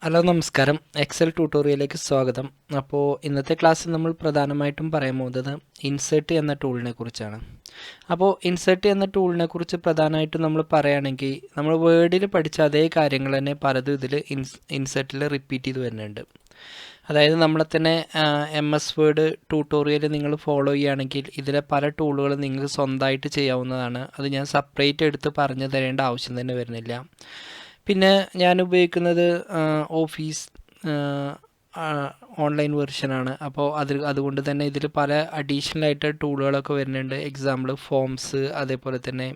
Hello നമസ്കാരം. Excel ട്യൂട്ടോറിയലിലേക്ക് സ്വാഗതം. അപ്പോൾ ഇന്നത്തെ ക്ലാസ്സിൽ നമ്മൾ പ്രധാനമായിട്ടും പറയാൻ പോകുന്നത് ഇൻസേർട്ട് എന്ന ടൂളിനെ കുറിച്ചാണ്. അപ്പോൾ ഇൻസേർട്ട് എന്ന ടൂളിനെ കുറിച്ച് പ്രധാനമായിട്ടും നമ്മൾ പറയുകയാണെങ്കിൽ നമ്മൾ വേർഡിൽ പഠിച്ച അതേ കാര്യങ്ങൾ തന്നെ പലതും ഇതിൽ ഇൻസേർട്ടിൽ റിപ്പീറ്റ് ചെയ്ത് വരുന്നുണ്ട്. അതായത് നമ്മളെ തന്നെ MS വേർഡ് ട്യൂട്ടോറിയൽ നിങ്ങൾ ഫോളോ ചെയ്യുകയാണെങ്കിൽ ഇതിലെ പല ടൂളുകളും നിങ്ങൾക്ക് സ്വന്തമായിട്ട് ചെയ്യാവുന്നതാണ്. അത് ഞാൻ സെപ്പറേറ്റ് എടുത്ത് പറഞ്ഞു തരേണ്ട ആവശ്യം തന്നെ വരുന്നില്ല. പിന്നെ ഞാൻ ഉപയോഗിക്കുന്നത് ഓഫീസ് ഓൺലൈൻ വെർഷനാണ്. അപ്പോൾ അതുകൊണ്ട് തന്നെ ഇതിൽ പല അഡീഷണൽ ആയിട്ട് ടൂളുകളൊക്കെ വരുന്നുണ്ട്. എക്സാമ്പിൾ ഫോംസ്, അതേപോലെ തന്നെ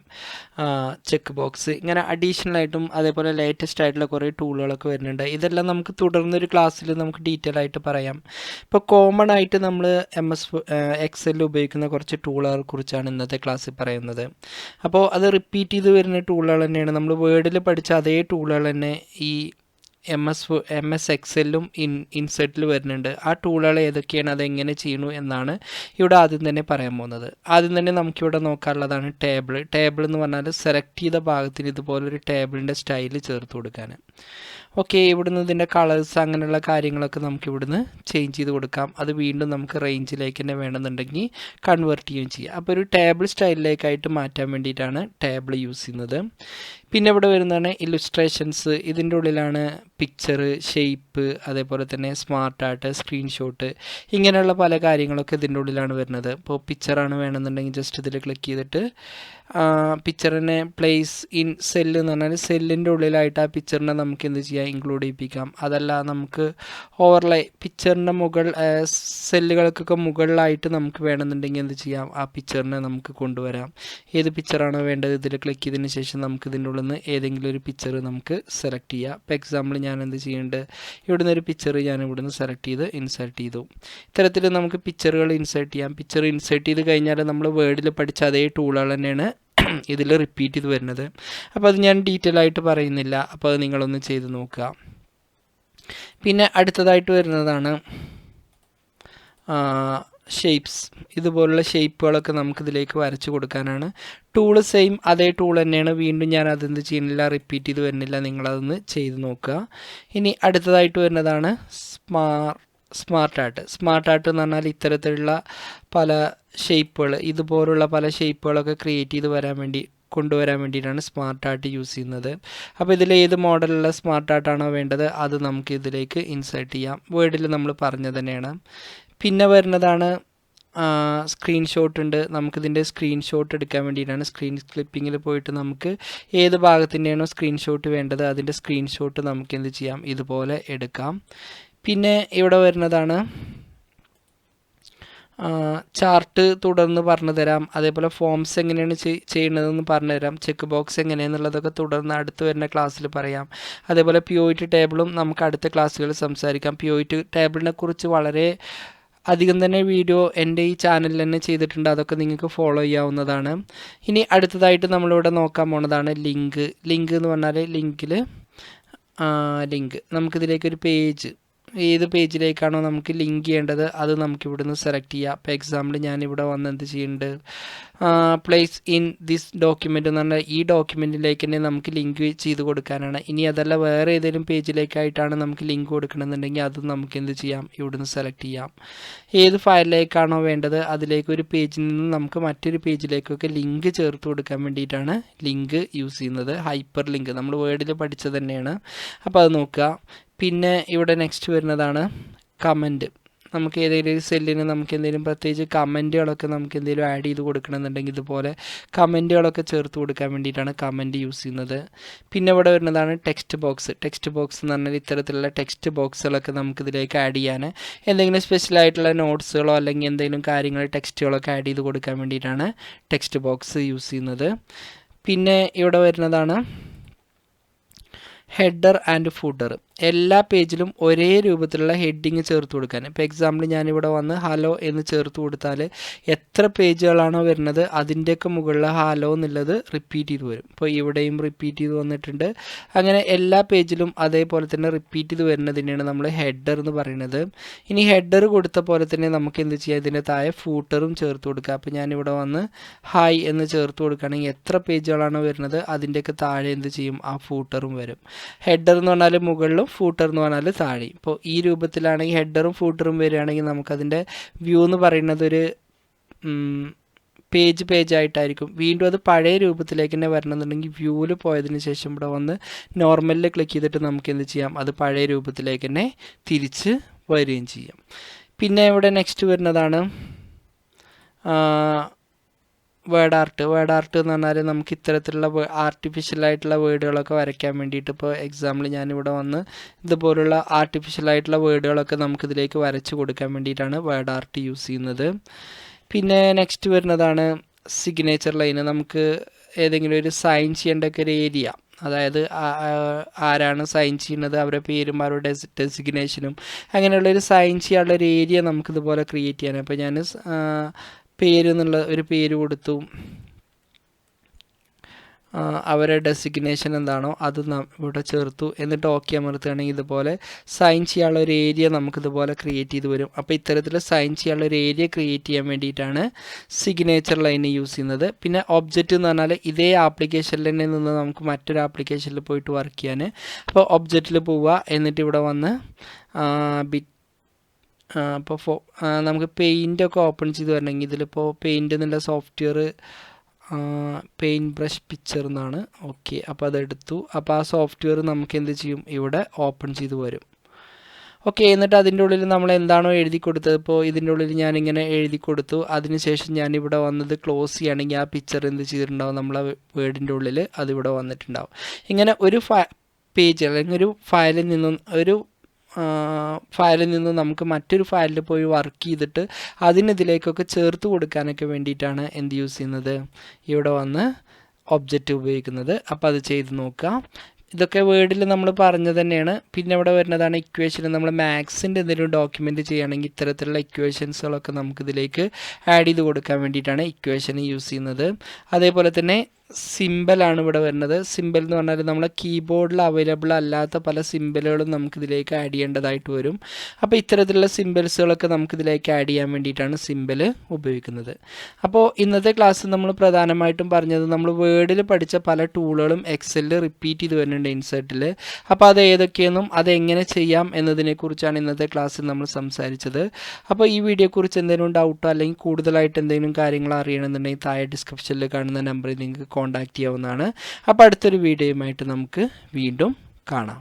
ചെക്ക് ബോക്സ്, ഇങ്ങനെ അഡീഷണൽ ആയിട്ടും അതേപോലെ ലേറ്റസ്റ്റ് ആയിട്ടുള്ള കുറേ ടൂളുകളൊക്കെ വരുന്നുണ്ട്. ഇതെല്ലാം നമുക്ക് തുടർന്നൊരു ക്ലാസ്സിൽ നമുക്ക് ഡീറ്റെയിൽ ആയിട്ട് പറയാം. ഇപ്പോൾ കോമൺ ആയിട്ട് നമ്മൾ MS എക്സലിൽ ഉപയോഗിക്കുന്ന കുറച്ച് ടൂളുകളെ കുറിച്ചാണ് ഇന്നത്തെ ക്ലാസ്സിൽ പറയുന്നത്. അപ്പോൾ അത് റിപ്പീറ്റ് ചെയ്ത് വരുന്ന ടൂളുകൾ തന്നെയാണ്. നമ്മൾ വേർഡിൽ പഠിച്ച അതേ ടൂളുകൾ തന്നെ ഈ MS എക്സലിലും ഇൻസേർട്ടിൽ വരുന്നുണ്ട്. ആ ടൂളുകൾ ഏതൊക്കെയാണ്, അതെങ്ങനെ ചെയ്യണു എന്നാണ് ഇവിടെ ആദ്യം തന്നെ പറയാൻ പോകുന്നത്. ആദ്യം തന്നെ നമുക്കിവിടെ നോക്കാനുള്ളതാണ് ടേബിൾ എന്ന് പറഞ്ഞാൽ സെലക്ട് ചെയ്ത ഭാഗത്തിന് ഇതുപോലൊരു ടേബിളിൻ്റെ സ്റ്റൈൽ ചേർത്ത് കൊടുക്കാൻ. ഓക്കെ, ഇവിടുന്ന് ഇതിൻ്റെ കളേഴ്സ് അങ്ങനെയുള്ള കാര്യങ്ങളൊക്കെ നമുക്ക് ഇവിടുന്ന് ചേഞ്ച് ചെയ്ത് കൊടുക്കാം. അത് വീണ്ടും നമുക്ക് റേഞ്ചിലേക്ക് തന്നെ വേണമെന്നുണ്ടെങ്കിൽ കൺവേർട്ട് ചെയ്യുകയും ചെയ്യാം. അപ്പോൾ ഒരു ടേബിൾ സ്റ്റൈലിലേക്കായിട്ട് മാറ്റാൻ വേണ്ടിയിട്ടാണ് ടേബിൾ യൂസ് ചെയ്യുന്നത്. പിന്നെ ഇവിടെ വരുന്നതാണ് ഇല്ലുസ്ട്രേഷൻസ്. ഇതിൻ്റെ ഉള്ളിലാണ് പിക്ചർ, ഷേപ്പ്, അതേപോലെ തന്നെ സ്മാർട്ട് ആർട്ട്, സ്ക്രീൻഷോട്ട്, ഇങ്ങനെയുള്ള പല കാര്യങ്ങളൊക്കെ ഇതിൻ്റെ ഉള്ളിലാണ് വരുന്നത്. ഇപ്പോൾ പിക്ചറാണ് വേണമെന്നുണ്ടെങ്കിൽ ജസ്റ്റ് ഇതിൽ ക്ലിക്ക് ചെയ്തിട്ട് പിക്ചറിനെ പ്ലേസ് ഇൻ സെല്ല് എന്ന് പറഞ്ഞാൽ സെല്ലിൻ്റെ ഉള്ളിലായിട്ട് ആ പിക്ചറിനെ നമുക്ക് എന്ത് ചെയ്യാം, ഇൻക്ലൂഡ് ചെയ്യിപ്പിക്കാം. അതല്ല നമുക്ക് ഓവർലേ പിക്ചറിൻ്റെ സെല്ലുകൾക്കൊക്കെ മുകളിലായിട്ട് നമുക്ക് വേണമെന്നുണ്ടെങ്കിൽ എന്ത് ചെയ്യാം, ആ പിക്ചറിനെ നമുക്ക് കൊണ്ടുവരാം. ഏത് പിക്ചറാണോ വേണ്ടത് ഇതിൽ ക്ലിക്ക് ചെയ്തതിന് ശേഷം നമുക്ക് ഇതിൻ്റെ ഉള്ളിൽ നിന്ന് ഏതെങ്കിലും ഒരു പിക്ചർ നമുക്ക് സെലക്ട് ചെയ്യാം. ഇപ്പോൾ എക്സാമ്പിൾ ഞാൻ എന്ത് ചെയ്യുന്നുണ്ട്, ഇവിടുന്ന് ഒരു പിക്ചർ ഞാൻ ഇവിടുന്ന് സെലക്ട് ചെയ്ത് ഇൻസേർട്ട് ചെയ്തു. ഇത്തരത്തിൽ നമുക്ക് പിക്ചറുകൾ ഇൻസേർട്ട് ചെയ്യാം. പിക്ചർ ഇൻസേർട്ട് ചെയ്ത് കഴിഞ്ഞാൽ നമ്മൾ വേർഡിൽ പഠിച്ച അതേ ടൂളുകൾ തന്നെയാണ് ഇതിൽ റിപ്പീറ്റ് ചെയ്ത് വരുന്നത്. അപ്പോൾ അത് ഞാൻ ഡീറ്റെയിൽ ആയിട്ട് പറയുന്നില്ല. അപ്പോൾ അത് നിങ്ങളൊന്ന് ചെയ്ത് നോക്കുക. പിന്നെ അടുത്തതായിട്ട് വരുന്നതാണ് ഷേപ്സ്. ഇതുപോലുള്ള ഷേപ്പുകളൊക്കെ നമുക്കിതിലേക്ക് വരച്ച് കൊടുക്കാനാണ്. ടൂള് സെയിം അതേ ടൂൾ തന്നെയാണ്. വീണ്ടും ഞാൻ അതെന്ത് ചെയ്യുന്നില്ല, റിപ്പീറ്റ് ചെയ്ത് വരുന്നില്ല. നിങ്ങളതൊന്ന് ചെയ്ത് നോക്കുക. ഇനി അടുത്തതായിട്ട് വരുന്നതാണ് സ്മാർട്ട് ആർട്ട് എന്ന് പറഞ്ഞാൽ ഇത്തരത്തിലുള്ള പല ഷേപ്പുകൾ, ഇതുപോലുള്ള പല ഷേപ്പുകളൊക്കെ ക്രിയേറ്റ് ചെയ്ത് കൊണ്ടുവരാൻ വേണ്ടിയിട്ടാണ് സ്മാർട്ട് ആർട്ട് യൂസ് ചെയ്യുന്നത്. അപ്പോൾ ഇതിൽ ഏത് മോഡലുള്ള സ്മാർട്ട് ആർട്ടാണോ വേണ്ടത് അത് നമുക്ക് ഇതിലേക്ക് ഇൻസേർട്ട് ചെയ്യാം. വേർഡിൽ നമ്മൾ പറഞ്ഞത് തന്നെയാണ്. പിന്നെ വരുന്നതാണ് സ്ക്രീൻഷോട്ട് ഉണ്ട്. നമുക്കിതിൻ്റെ സ്ക്രീൻഷോട്ട് എടുക്കാൻ വേണ്ടിയിട്ടാണ് സ്ക്രീൻ ക്ലിപ്പിങ്ങിൽ പോയിട്ട് നമുക്ക് ഏത് ഭാഗത്തിൻ്റെയാണോ സ്ക്രീൻഷോട്ട് വേണ്ടത് അതിൻ്റെ സ്ക്രീൻഷോട്ട് നമുക്ക് എന്ത് ചെയ്യാം, ഇതുപോലെ എടുക്കാം. പിന്നെ ഇവിടെ വരുന്നതാണ് ചാർട്ട്, തുടർന്ന് പറഞ്ഞു തരാം. അതേപോലെ ഫോംസ് എങ്ങനെയാണ് ചെയ്യുന്നതെന്ന് പറഞ്ഞു തരാം. ചെക്ക് ബോക്സ് എങ്ങനെയാണെന്നുള്ളതൊക്കെ തുടർന്ന് അടുത്ത് വരുന്ന ക്ലാസ്സിൽ പറയാം. അതേപോലെ POIT ടേബിളും നമുക്ക് അടുത്ത ക്ലാസ്സുകളിൽ സംസാരിക്കാം. POIT ടേബിളിനെ കുറിച്ച് വളരെ അധികം തന്നെ വീഡിയോ എൻ്റെ ഈ ചാനലിൽ തന്നെ ചെയ്തിട്ടുണ്ട്. അതൊക്കെ നിങ്ങൾക്ക് ഫോളോ ചെയ്യാവുന്നതാണ്. ഇനി അടുത്തതായിട്ട് നമ്മളിവിടെ നോക്കാൻ പോണതാണ് ലിങ്ക് എന്ന് പറഞ്ഞാൽ ലിങ്ക് നമുക്കിതിലേക്കൊരു പേജ്, ഏത് പേജിലേക്കാണോ നമുക്ക് ലിങ്ക് ചെയ്യേണ്ടത് അത് നമുക്ക് ഇവിടുന്ന് സെലക്ട് ചെയ്യാം. ഇപ്പോൾ എക്സാമ്പിൾ ഞാനിവിടെ വന്ന് എന്ത് ചെയ്യുന്നുണ്ട്, പ്ലേസ് ഇൻ ദിസ് ഡോക്യുമെൻ്റ് എന്ന് പറഞ്ഞാൽ ഈ ഡോക്യുമെൻറ്റിലേക്ക് തന്നെ നമുക്ക് ലിങ്ക് ചെയ്ത് കൊടുക്കാനാണ്. ഇനി അതല്ല വേറെ ഏതെങ്കിലും പേജിലേക്കായിട്ടാണ് നമുക്ക് ലിങ്ക് കൊടുക്കണമെന്നുണ്ടെങ്കിൽ അതും നമുക്ക് എന്ത് ചെയ്യാം, ഇവിടുന്ന് സെലക്ട് ചെയ്യാം. ഏത് ഫയലിലേക്കാണോ വേണ്ടത് അതിലേക്ക് ഒരു പേജിൽ നിന്ന് നമുക്ക് മറ്റൊരു പേജിലേക്കൊക്കെ ലിങ്ക് ചേർത്ത് കൊടുക്കാൻ വേണ്ടിയിട്ടാണ് ലിങ്ക് യൂസ് ചെയ്യുന്നത്. ഹൈപ്പർ ലിങ്ക് നമ്മൾ വേർഡിൽ പഠിച്ചത് തന്നെയാണ്. അപ്പോൾ അത് നോക്കുക. പിന്നെ ഇവിടെ നെക്സ്റ്റ് വരുന്നതാണ് കമൻറ്റ്. നമുക്ക് ഏതെങ്കിലും ഒരു സെല്ലിന് നമുക്ക് എന്തെങ്കിലും പ്രത്യേകിച്ച് കമൻറ്റുകളൊക്കെ നമുക്ക് എന്തെങ്കിലും ആഡ് ചെയ്ത് കൊടുക്കണമെന്നുണ്ടെങ്കിൽ ഇതുപോലെ കമൻറ്റുകളൊക്കെ ചേർത്ത് കൊടുക്കാൻ വേണ്ടിയിട്ടാണ് കമൻറ്റ് യൂസ് ചെയ്യുന്നത്. പിന്നെ ഇവിടെ വരുന്നതാണ് ടെക്സ്റ്റ് ബോക്സ് എന്ന് പറഞ്ഞാൽ ഇത്തരത്തിലുള്ള ടെക്സ്റ്റ് ബോക്സുകളൊക്കെ നമുക്കിതിലേക്ക് ആഡ് ചെയ്യാൻ, എന്തെങ്കിലും സ്പെഷ്യലായിട്ടുള്ള നോട്ട്സുകളോ അല്ലെങ്കിൽ എന്തെങ്കിലും കാര്യങ്ങൾ ടെക്സ്റ്റുകളൊക്കെ ആഡ് ചെയ്ത് കൊടുക്കാൻ വേണ്ടിയിട്ടാണ് ടെക്സ്റ്റ് ബോക്സ് യൂസ് ചെയ്യുന്നത്. പിന്നെ ഇവിടെ വരുന്നതാണ് ഹെഡർ ആൻഡ് ഫൂട്ടർ. എല്ലാ പേജിലും ഒരേ രൂപത്തിലുള്ള ഹെഡിങ് ചേർത്ത് കൊടുക്കാൻ. ഇപ്പോൾ എക്സാമ്പിൾ ഞാനിവിടെ വന്ന് ഹലോ എന്ന് ചേർത്ത് കൊടുത്താൽ എത്ര പേജുകളാണോ വരുന്നത് അതിൻ്റെയൊക്കെ മുകളിൽ ഹലോ എന്നുള്ളത് റിപ്പീറ്റ് ചെയ്ത് വരും. ഇപ്പോൾ ഇവിടെയും റിപ്പീറ്റ് ചെയ്ത് വന്നിട്ടുണ്ട്. അങ്ങനെ എല്ലാ പേജിലും അതേപോലെ തന്നെ റിപ്പീറ്റ് ചെയ്ത് വരുന്നതിനെയാണ് നമ്മൾ ഹെഡർ എന്ന് പറയുന്നത്. ഇനി ഹെഡർ കൊടുത്ത പോലെ തന്നെ നമുക്ക് എന്ത് ചെയ്യാം, ഇതിൻ്റെ താഴെ ഫൂട്ടറും ചേർത്ത് കൊടുക്കുക. അപ്പോൾ ഞാനിവിടെ വന്ന് ഹായ് എന്ന് ചേർത്ത് കൊടുക്കുകയാണെങ്കിൽ എത്ര പേജുകളാണോ വരുന്നത് അതിൻ്റെയൊക്കെ താഴെ എന്ത് ചെയ്യും, ആ ഫൂട്ടറും വരും. ഹെഡർ എന്ന് പറഞ്ഞാൽ മുകളിലും ഫൂട്ടർ എന്ന് പറഞ്ഞാൽ താഴെ. ഇപ്പോൾ ഈ രൂപത്തിലാണെങ്കിൽ ഹെഡറും ഫൂട്ടറും വരികയാണെങ്കിൽ നമുക്കതിൻ്റെ വ്യൂ എന്ന് പറയുന്നത് ഒരു പേജായിട്ടായിരിക്കും. വീണ്ടും അത് പഴയ രൂപത്തിലേക്ക് തന്നെ വരണമെന്നുണ്ടെങ്കിൽ വ്യൂവിൽ പോയതിന് ശേഷം ഇവിടെ വന്ന് നോർമലിൽ ക്ലിക്ക് ചെയ്തിട്ട് നമുക്ക് എന്ത് ചെയ്യാം, അത് പഴയ രൂപത്തിലേക്ക് തന്നെ തിരിച്ച് വരികയും ചെയ്യാം. പിന്നെ ഇവിടെ നെക്സ്റ്റ് വരുന്നതാണ് വേർഡ് ആർട്ട് എന്ന് പറഞ്ഞാൽ നമുക്ക് ഇത്തരത്തിലുള്ള ആർട്ടിഫിഷ്യലായിട്ടുള്ള വേർഡുകളൊക്കെ വരയ്ക്കാൻ വേണ്ടിയിട്ട്, ഇപ്പോൾ എക്സാമ്പിൾ ഞാനിവിടെ വന്ന് ഇതുപോലുള്ള ആർട്ടിഫിഷ്യലായിട്ടുള്ള വേർഡുകളൊക്കെ നമുക്കിതിലേക്ക് വരച്ച് കൊടുക്കാൻ വേണ്ടിയിട്ടാണ് വേർഡ് ആർട്ട് യൂസ് ചെയ്യുന്നത്. പിന്നെ നെക്സ്റ്റ് വരുന്നതാണ് സിഗ്നേച്ചർ ലൈന്. നമുക്ക് ഏതെങ്കിലും ഒരു സൈൻ ചെയ്യേണ്ടൊക്കെ ഒരു ഏരിയ, അതായത് ആരാണ് സൈൻ ചെയ്യുന്നത്, അവരുടെ പേരും അവരുടെ ഡെസിഗ്നേഷനും അങ്ങനെയുള്ളൊരു സൈൻ ചെയ്യാനുള്ള ഒരു ഏരിയ നമുക്കിതുപോലെ ക്രിയേറ്റ് ചെയ്യാൻ. അപ്പോൾ ഞാൻ പേര് എന്നുള്ള ഒരു പേര് കൊടുത്തു, അവരുടെ ഡെസിഗ്നേഷൻ എന്താണോ അത് ഇവിടെ ചേർത്തു, എന്നിട്ട് ഓക്കെ അമർത്തുകയാണെങ്കിൽ ഇതുപോലെ സൈൻ ചെയ്യാനുള്ള ഒരു ഏരിയ നമുക്കിതുപോലെ ക്രിയേറ്റ് ചെയ്ത് വരും. അപ്പോൾ ഇത്തരത്തിൽ സൈൻ ചെയ്യാനുള്ള ഒരു ഏരിയ ക്രിയേറ്റ് ചെയ്യാൻ വേണ്ടിയിട്ടാണ് സിഗ്നേച്ചർ ലൈൻ യൂസ് ചെയ്യുന്നത്. പിന്നെ ഒബ്ജക്റ്റ് എന്ന് പറഞ്ഞാൽ ഇതേ ആപ്ലിക്കേഷനിൽ തന്നെ നിന്ന് നമുക്ക് മറ്റൊരു ആപ്ലിക്കേഷനിൽ പോയിട്ട് വർക്ക് ചെയ്യാൻ. അപ്പോൾ ഒബ്ജക്റ്റിൽ പോവുക, എന്നിട്ട് ഇവിടെ വന്ന് അപ്പോൾ നമുക്ക് പെയിൻ്റൊക്കെ ഓപ്പൺ ചെയ്ത് വരണമെങ്കിൽ ഇതിലിപ്പോൾ പെയിൻ്റ് എന്നുള്ള സോഫ്റ്റ്വെയർ പെയിൻറ്റ് ബ്രഷ് പിക്ചർ എന്നാണ്. ഓക്കെ, അപ്പോൾ അതെടുത്തു. അപ്പോൾ ആ സോഫ്റ്റ്വെയർ നമുക്ക് എന്ത് ചെയ്യും, ഇവിടെ ഓപ്പൺ ചെയ്ത് വരും. ഓക്കെ, എന്നിട്ട് അതിൻ്റെ ഉള്ളിൽ നമ്മൾ എന്താണോ എഴുതി കൊടുത്തത്, ഇപ്പോൾ ഇതിൻ്റെ ഉള്ളിൽ ഞാനിങ്ങനെ എഴുതി കൊടുത്തു. അതിനുശേഷം ഞാനിവിടെ വന്നത് ക്ലോസ് ചെയ്യുകയാണെങ്കിൽ ആ പിക്ചർ എന്ത് ചെയ്തിട്ടുണ്ടാവും, നമ്മളെ വേർഡിൻ്റെ ഉള്ളിൽ അതിവിടെ വന്നിട്ടുണ്ടാവും. ഇങ്ങനെ ഒരു പേജ് അല്ലെങ്കിൽ ഒരു ഫയലിൽ നിന്ന് നമുക്ക് മറ്റൊരു ഫയലിൽ പോയി വർക്ക് ചെയ്തിട്ട് അതിനിതിലേക്കൊക്കെ ചേർത്ത് കൊടുക്കാനൊക്കെ വേണ്ടിയിട്ടാണ് എന്ത് യൂസ് ചെയ്യുന്നത്, ഇവിടെ വന്ന് ഒബ്ജക്റ്റ് ഉപയോഗിക്കുന്നത്. അപ്പോൾ അത് ചെയ്ത് നോക്കുക. ഇതൊക്കെ വേർഡിൽ നമ്മൾ പറഞ്ഞത് തന്നെയാണ്. പിന്നെ ഇവിടെ വരുന്നതാണ് ഇക്വേഷൻ. നമ്മൾ മാത്സിൻ്റെ എന്തെങ്കിലും ഡോക്യുമെൻറ്റ് ചെയ്യുകയാണെങ്കിൽ ഇത്തരത്തിലുള്ള ഇക്വേഷൻസുകളൊക്കെ നമുക്കിതിലേക്ക് ആഡ് ചെയ്ത് കൊടുക്കാൻ വേണ്ടിയിട്ടാണ് ഇക്വേഷൻ യൂസ് ചെയ്യുന്നത്. അതേപോലെ തന്നെ സിമ്പലാണ് ഇവിടെ വരുന്നത്. സിമ്പൽ എന്ന് പറഞ്ഞാൽ നമ്മളെ കീബോർഡിൽ അവൈലബിൾ അല്ലാത്ത പല സിമ്പലുകളും നമുക്കിതിലേക്ക് ആഡ് ചെയ്യേണ്ടതായിട്ട് വരും. അപ്പോൾ ഇത്തരത്തിലുള്ള സിമ്പൽസുകളൊക്കെ നമുക്കിതിലേക്ക് ആഡ് ചെയ്യാൻ വേണ്ടിയിട്ടാണ് സിമ്പൽ ഉപയോഗിക്കുന്നത്. അപ്പോൾ ഇന്നത്തെ ക്ലാസ് നമ്മൾ പ്രധാനമായിട്ടും പറഞ്ഞത് നമ്മൾ വേർഡിൽ പഠിച്ച പല ടൂളുകളും എക്സലിൽ റിപ്പീറ്റ് ചെയ്ത് വരുന്നുണ്ട് ഇൻസേർട്ടിൽ. അപ്പോൾ അത് ഏതൊക്കെയെന്നും അതെങ്ങനെ ചെയ്യാം എന്നതിനെക്കുറിച്ചാണ് ഇന്നത്തെ ക്ലാസ്സിൽ നമ്മൾ സംസാരിച്ചത്. അപ്പോൾ ഈ വീഡിയോയെക്കുറിച്ച് എന്തെങ്കിലും ഡൗട്ടോ അല്ലെങ്കിൽ കൂടുതലായിട്ട് എന്തെങ്കിലും കാര്യങ്ങൾ അറിയണമെന്നുണ്ടെങ്കിൽ താഴെ ഡിസ്ക്രിപ്ഷനിൽ കാണുന്ന നമ്പറിൽ നിങ്ങൾക്ക് കോൺടാക്റ്റ് ചെയ്യാവുന്നതാണ്. അപ്പോൾ അടുത്തൊരു വീഡിയോയുമായിട്ട് നമുക്ക് വീണ്ടും കാണാം.